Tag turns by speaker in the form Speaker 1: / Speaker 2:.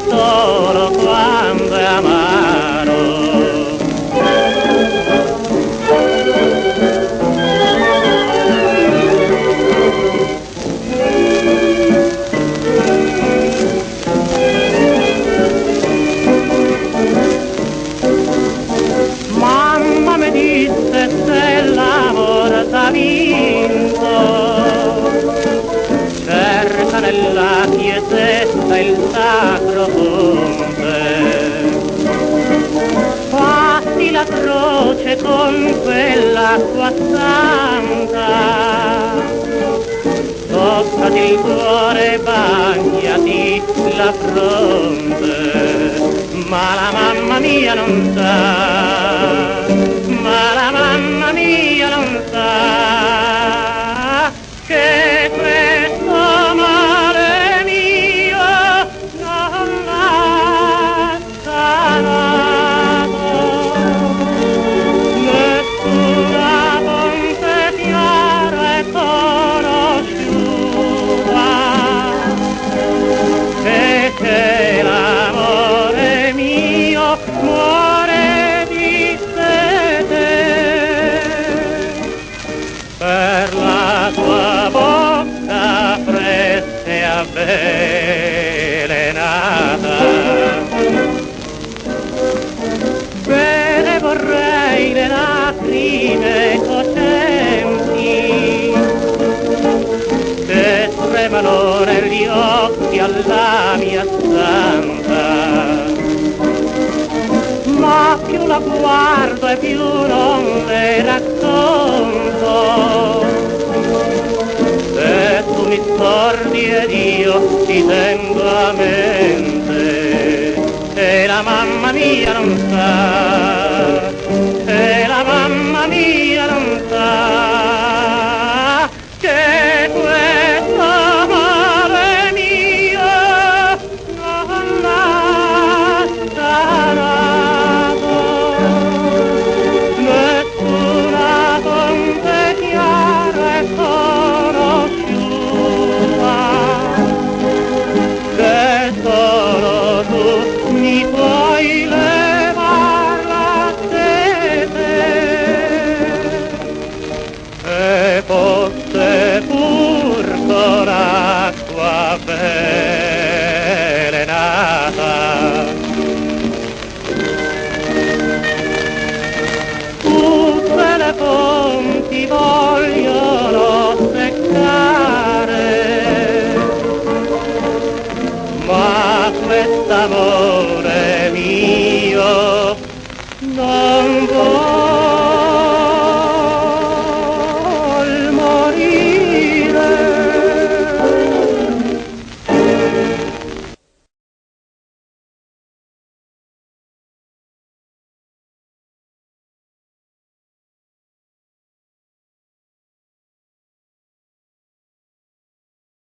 Speaker 1: solo quando è amaro. Mamma mi disse se l'amore t'ha vinto, cerca nella chiesetta il sacro fonte, fatti la croce con quell'acqua santa, toccati il cuore, bagnati la fronte, ma la mamma mia non sa, ma la mamma mia non sa che questo male mio non l'ha sanato. Nessuna fonte chiara è conosciuta e che l'amore mio muore di sete per la tua bocca fresca e avvelenata. Bene vorrei le lacrime cocenti che tremano negli occhi alla mia santa, ma più la guardo e più non le racconto. Se tu mi scordi ed io ti tengo a mente, e la mamma mia non sa, e la mamma mia non sa che questo amore mio non l'ha sanato. Nessuna fonte chiara è conosciuta, che solo tu mi puoi levar la sete, e fosse pur con acqua avvelenata. Tutte le